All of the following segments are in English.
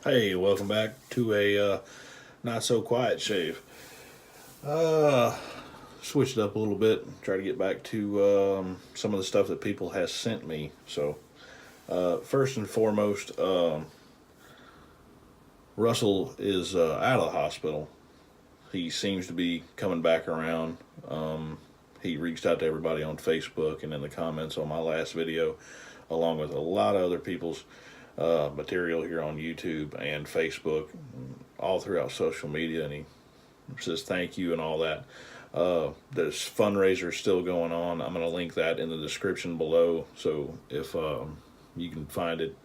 Hey, welcome back to a not so quiet shave. Switched it up a little bit, try to get back to some of the stuff that people has sent me. So, first and foremost, Russell is out of the hospital. He seems to be coming back around. He reached out to everybody on Facebook and in the comments on my last video, along with a lot of other people's material here on YouTube and Facebook, all throughout social media, and he says thank you and all that. There's fundraisers still going on. I'm going to link that in the description below, so if you can find it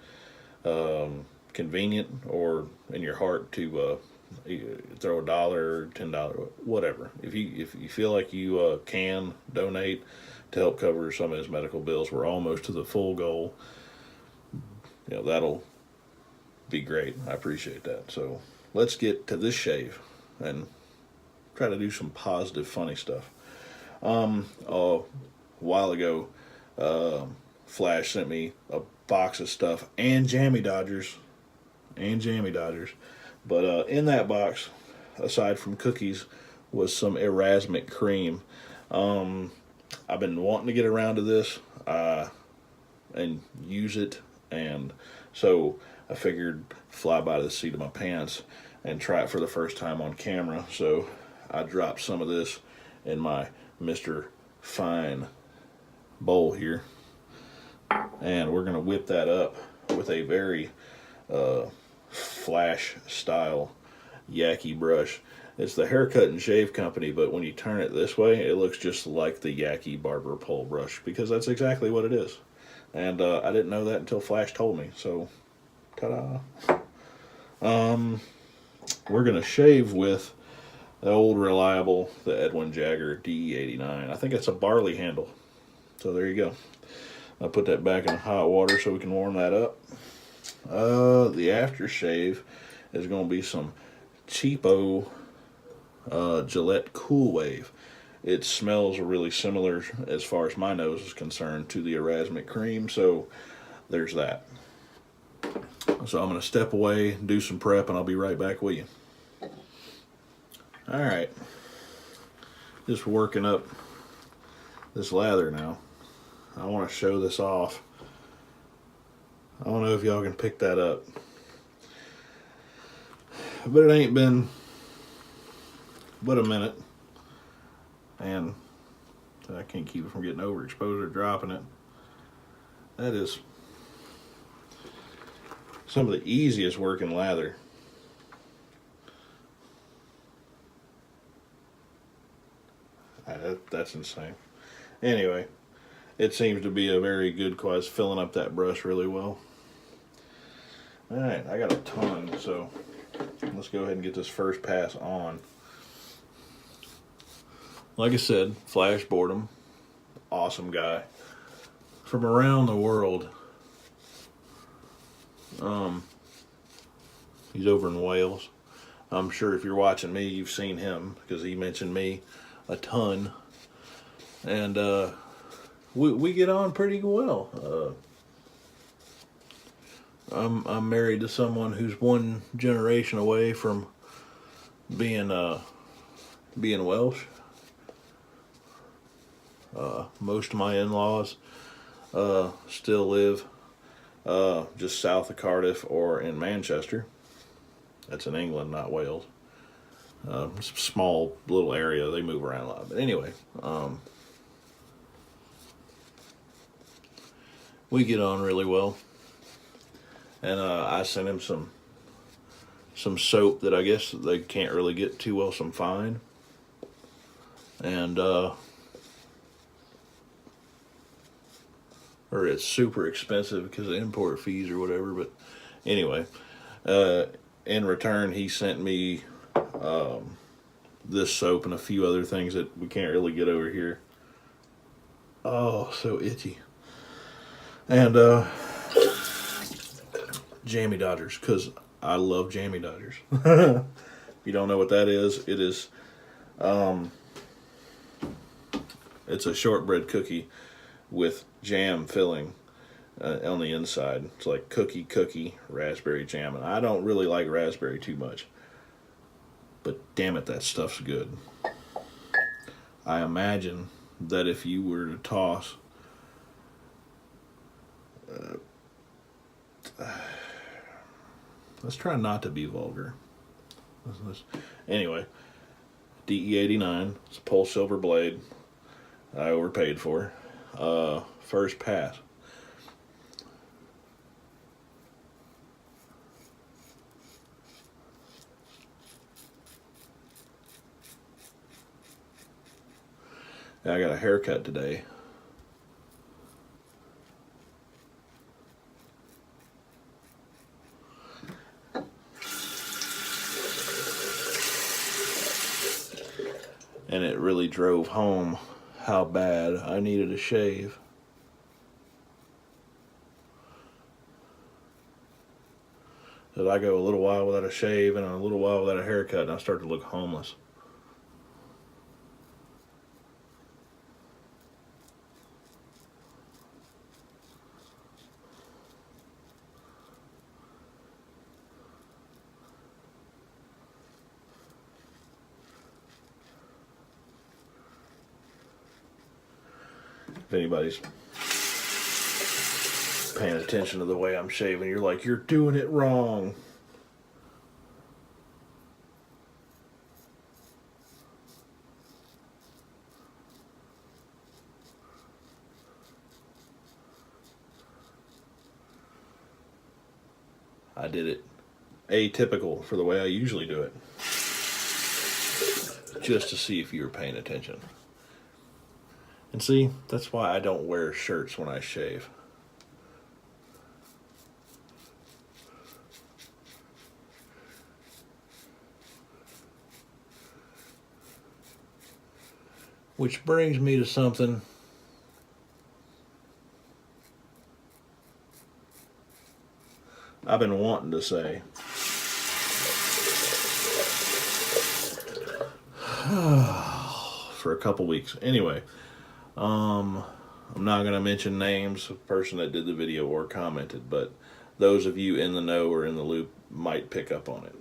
convenient or in your heart to throw $1 or $10, whatever. If you feel like you can donate to help cover some of his medical bills, we're almost to the full goal. That'll be great. I appreciate that. So let's get to this shave and try to do some positive, funny stuff. A while ago, Flash sent me a box of stuff and jammy dodgers. But in that box, aside from cookies, was some Erasmic cream. I've been wanting to get around to this and use it, and so I figured fly by the seat of my pants and try it for the first time on camera. So I dropped some of this in my Mr. Fine bowl here, and we're going to whip that up with a very Flash style Yaki brush. It's the Haircut and Shave Company, but when you turn it this way, it looks just like the Yaki barber pole brush, because that's exactly what it is. And I didn't know that until Flash told me, so ta-da. We're going to shave with the old reliable, the Edwin Jagger DE89. I think it's a barley handle. So there you go. I'll put that back in hot water so we can warm that up. The aftershave is going to be some cheapo Gillette Cool Wave. It smells really similar, as far as my nose is concerned, to the Erasmic Cream, so there's that. So I'm going to step away, do some prep, and I'll be right back with you. Alright, just working up this lather now. I want to show this off. I don't know if y'all can pick that up, but it ain't been but a minute, and I can't keep it from getting overexposed or dropping it. That is some of the easiest working lather. That's insane. Anyway, it seems to be a very good cause, filling up that brush really well. Alright, I got a ton, so let's go ahead and get this first pass on. Like I said, Flash Boredom, awesome guy from around the world. He's over in Wales. I'm sure if you're watching me, you've seen him, because he mentioned me a ton, and we get on pretty well. I'm married to someone who's one generation away from being Welsh. Most of my in-laws still live just south of Cardiff or in Manchester. That's in England, not Wales. It's a small little area. They move around a lot. But anyway, we get on really well. And I sent him some soap that I guess they can't really get too well, some Fine. And or it's super expensive because of import fees or whatever. But anyway, in return, he sent me this soap and a few other things that we can't really get over here. Oh, so itchy. And jammy dodgers, because I love jammy dodgers. If you don't know what that is, it is it's a shortbread cookie with jam filling. on the inside. It's like cookie, raspberry jam. And I don't really like raspberry too much. But damn it, that stuff's good. I imagine that if you were to toss let's try not to be vulgar. Anyway, DE89. It's a pole silver blade. I overpaid for. First pass. I got a haircut today. And it really drove home how bad I needed a shave. That I go a little while without a shave and a little while without a haircut, and I start to look homeless. If anybody's paying attention to the way I'm shaving, you're like, you're doing it wrong. I did it atypical for the way I usually do it, just to see if you were paying attention. And see, that's why I don't wear shirts when I shave. Which brings me to something I've been wanting to say. For a couple weeks. Anyway, I'm not going to mention names of the person that did the video or commented, but those of you in the know or in the loop might pick up on it.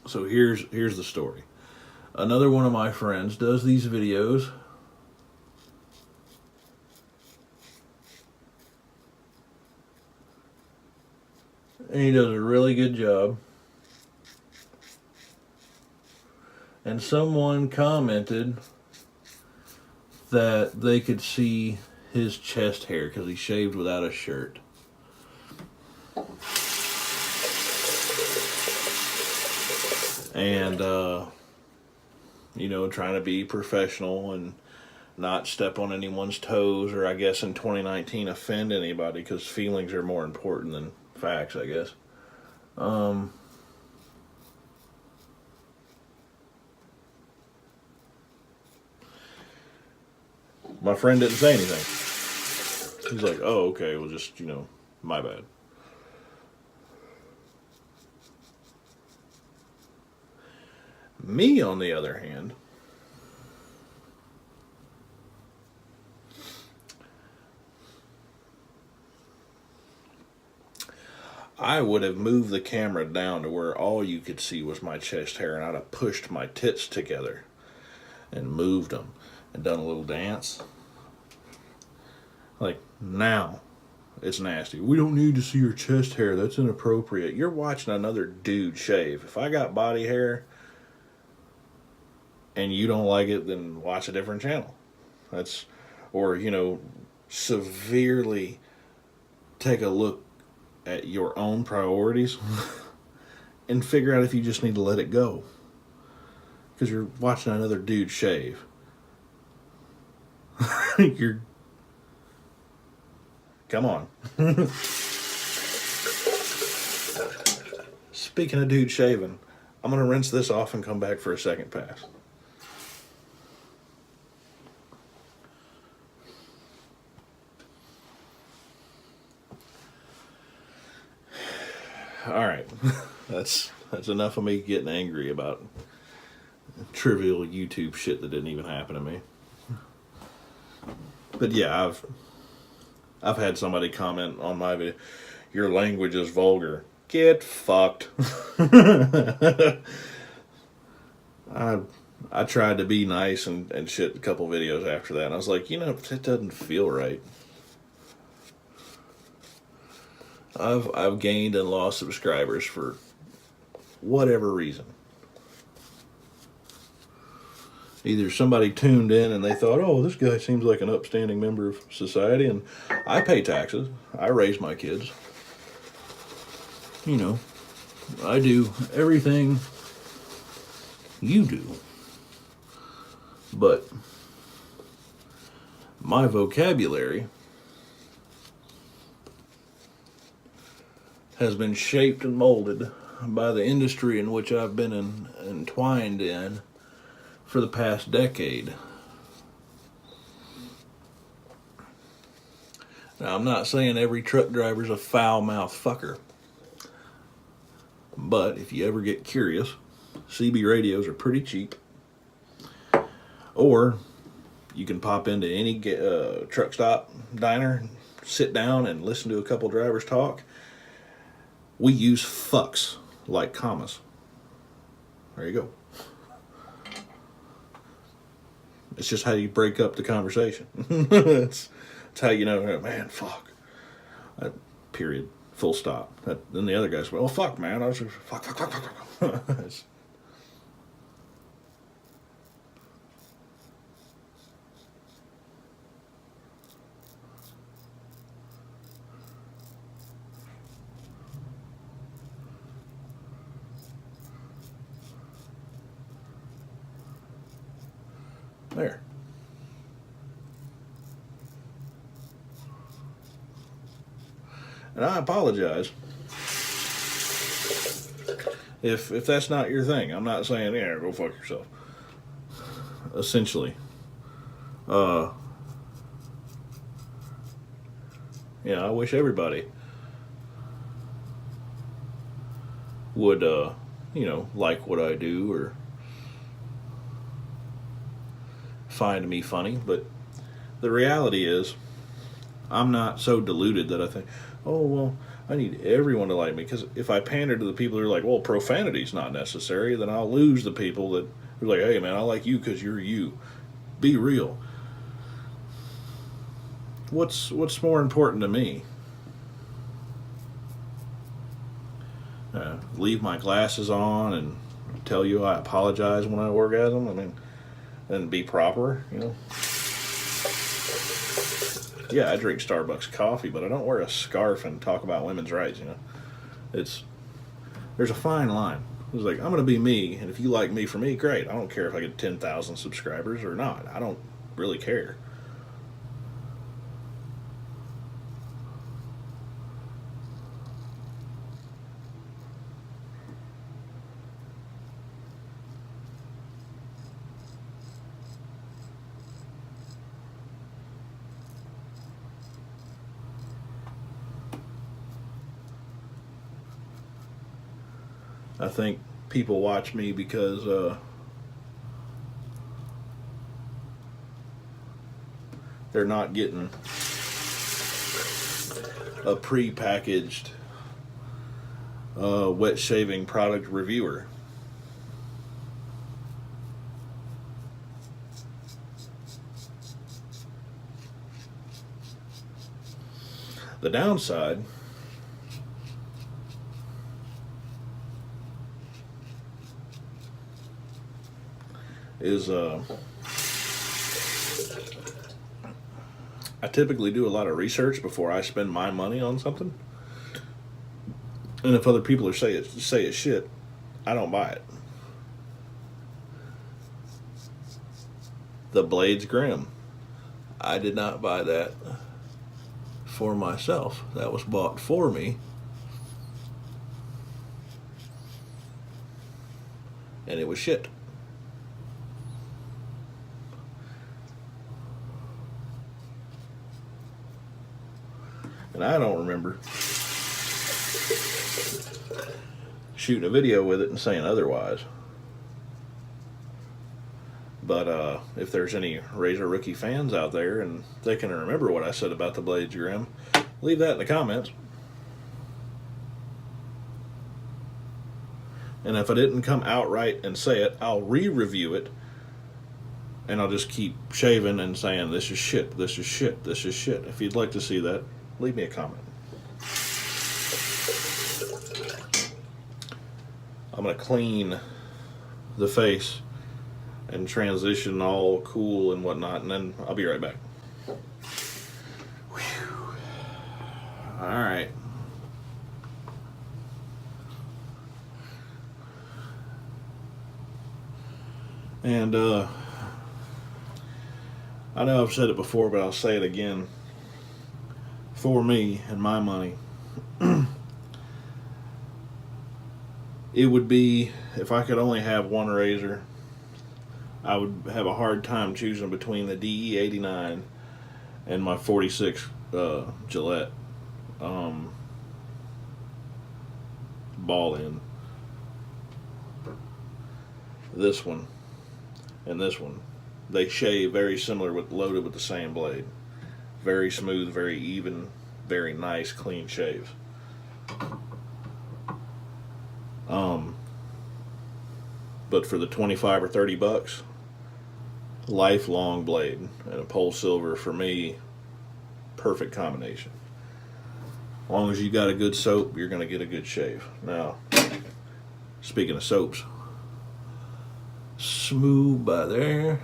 So here's the story. Another one of my friends does these videos. And he does a really good job. And someone commented that they could see his chest hair because he shaved without a shirt. And, you know, trying to be professional and not step on anyone's toes, or I guess in 2019 offend anybody, because feelings are more important than facts, I guess. My friend didn't say anything. He's like, oh, okay, well, just, you know, my bad. Me, on the other hand, I would have moved the camera down to where all you could see was my chest hair, and I'd have pushed my tits together and moved them and done a little dance. Like, now, it's nasty. We don't need to see your chest hair. That's inappropriate. You're watching another dude shave. If I got body hair and you don't like it, then watch a different channel. That's, or, you know, severely take a look at your own priorities and figure out if you just need to let it go. Because you're watching another dude shave. You're... Come on. Speaking of dude shaving, I'm going to rinse this off and come back for a second pass. All right. That's enough of me getting angry about trivial YouTube shit that didn't even happen to me. But yeah, I've had somebody comment on my video, your language is vulgar. Get fucked. I tried to be nice and shit a couple videos after that. And I was like, it doesn't feel right. I've gained and lost subscribers for whatever reason. Either somebody tuned in and they thought, oh, this guy seems like an upstanding member of society, and I pay taxes. I raise my kids. I do everything you do. But my vocabulary has been shaped and molded by the industry in which I've been entwined in for the past decade. Now, I'm not saying every truck driver's a foul-mouthed fucker. But if you ever get curious, CB radios are pretty cheap. Or you can pop into any truck stop, diner, sit down and listen to a couple drivers talk. We use fucks like commas. There you go. It's just how you break up the conversation. It's how you know, man, fuck. Period. Full stop. Then the other guys went, oh, fuck, man. I was just, fuck. There. And I apologize if that's not your thing. I'm not saying, yeah, go fuck yourself. Essentially. I wish everybody would, like what I do or find me funny, but the reality is I'm not so deluded that I think, oh, well, I need everyone to like me, because if I pander to the people who are like, well, profanity's not necessary, then I'll lose the people that are like, hey, man, I like you because you're you. Be real. What's more important to me? Leave my glasses on and tell you I apologize when I orgasm? I mean, and be proper, Yeah, I drink Starbucks coffee, but I don't wear a scarf and talk about women's rights, There's a fine line. It's like, I'm going to be me, and if you like me for me, great. I don't care if I get 10,000 subscribers or not. I don't really care. I think people watch me because they're not getting a pre-packaged wet shaving product reviewer. The downside is I typically do a lot of research before I spend my money on something. And if other people say it's shit, I don't buy it. The Blade's Grim. I did not buy that for myself. That was bought for me. And it was shit. And I don't remember shooting a video with it and saying otherwise. But if there's any Razor Rookie fans out there and they can remember what I said about the blades grim, leave that in the comments. And if I didn't come outright and say it, I'll re-review it. And I'll just keep shaving and saying, this is shit, this is shit, this is shit. If you'd like to see that, leave me a comment. I'm going to clean the face and transition all cool and whatnot, and then I'll be right back. Whew. All right. And I know I've said it before, but I'll say it again. For me and my money, it would be, if I could only have one razor, I would have a hard time choosing between the DE89 and my 46 Gillette ball end. This one and this one, they shave very similar, with loaded with the same blade. Very smooth, very even, very nice, clean shaves. But for the 25 or 30 bucks, lifelong blade and a pole silver, for me, perfect combination. As long as you got a good soap, you're going to get a good shave. Now, speaking of soaps, smooth by there.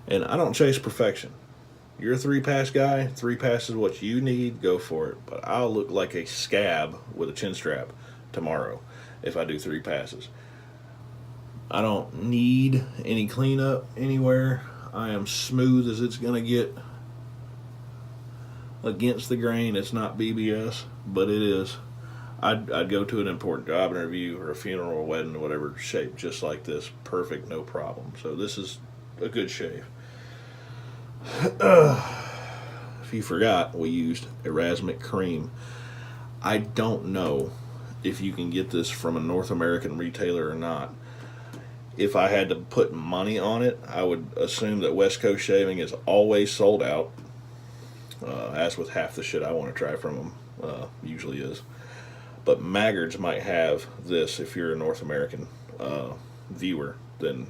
And I don't chase perfection. You're a 3-pass guy, 3-pass is what you need, go for it. But I'll look like a scab with a chin strap tomorrow if I do 3 passes. I don't need any cleanup anywhere. I am smooth as it's going to get. Against the grain, it's not BBS, but it is. I'd go to an important job interview or a funeral or wedding or whatever, shaped just like this. Perfect, no problem. So this is a good shave. If you forgot, we used Erasmic Cream. I don't know if you can get this from a North American retailer or not. If I had to put money on it, I would assume that West Coast Shaving is always sold out, as with half the shit I want to try from them usually is. But Maggard's might have this if you're a North American viewer, then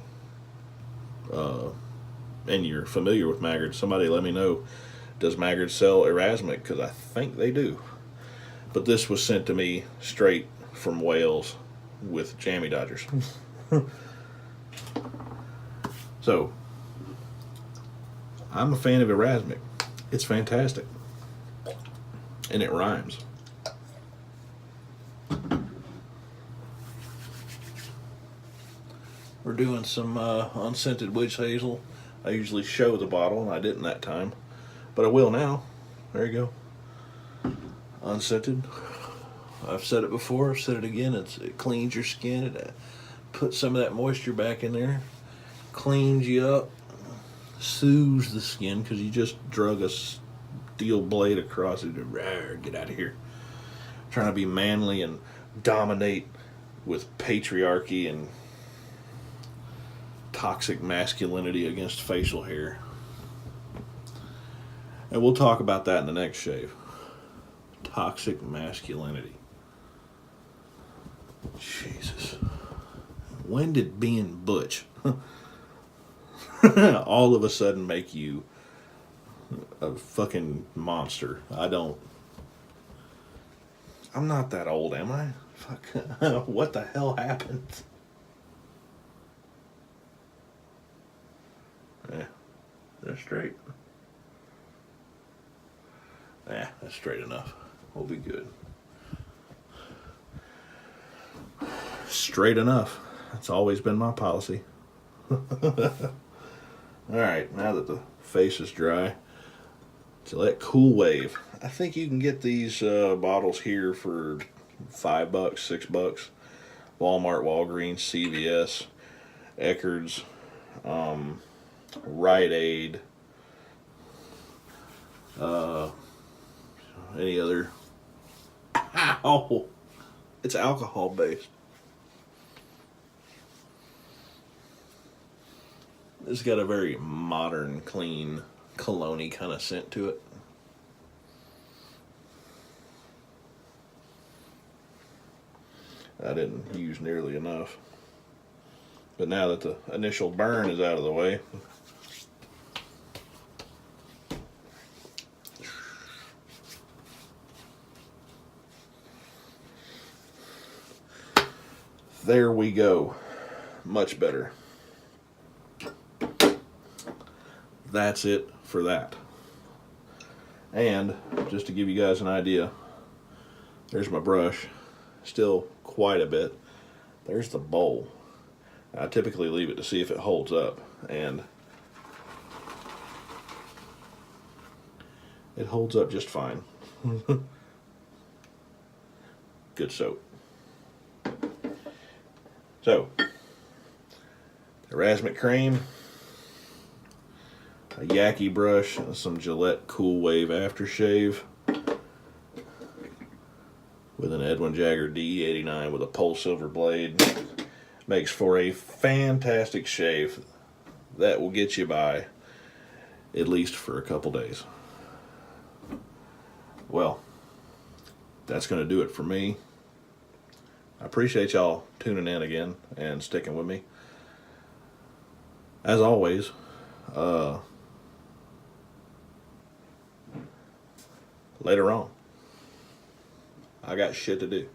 and you're familiar with Maggard. Somebody let me know, does Maggard sell Erasmic? Because I think they do. But this was sent to me straight from Wales with Jammy Dodgers. So, I'm a fan of Erasmic. It's fantastic. And it rhymes. We're doing some unscented witch hazel. I usually show the bottle, and I didn't that time. But I will now. There you go. Unscented. I've said it before, I've said it again. It cleans your skin. It puts some of that moisture back in there. Cleans you up. Soothes the skin, because you just drug a steel blade across it. Get out of here. Trying to be manly and dominate with patriarchy and toxic masculinity against facial hair. And we'll talk about that in the next shave. Toxic masculinity. Jesus. When did being butch all of a sudden make you a fucking monster? I'm not that old, am I? Fuck. What the hell happened? Yeah, they're straight. Yeah, that's straight enough. We'll be good. Straight enough. That's always been my policy. Alright, now that the face is dry, Gillette Cool Wave. I think you can get these bottles here for $5, $6. Walmart, Walgreens, CVS, Eckerd's, Rite Aid, any other. Ow! It's alcohol based. It's got a very modern, clean, cologne-y kind of scent to it. I didn't use nearly enough. But now that the initial burn is out of the way, there we go. Much better. That's it for that. And just to give you guys an idea, there's my brush. Still quite a bit. There's the bowl. I typically leave it to see if it holds up, and it holds up just fine. Good soap. So, Erasmic Cream, a Yaki brush, and some Gillette Cool Wave aftershave with an Edwin Jagger D89 with a pole silver blade. Makes for a fantastic shave that will get you by at least for a couple days. Well, that's going to do it for me. I appreciate y'all tuning in again and sticking with me. As always, later on, I got shit to do.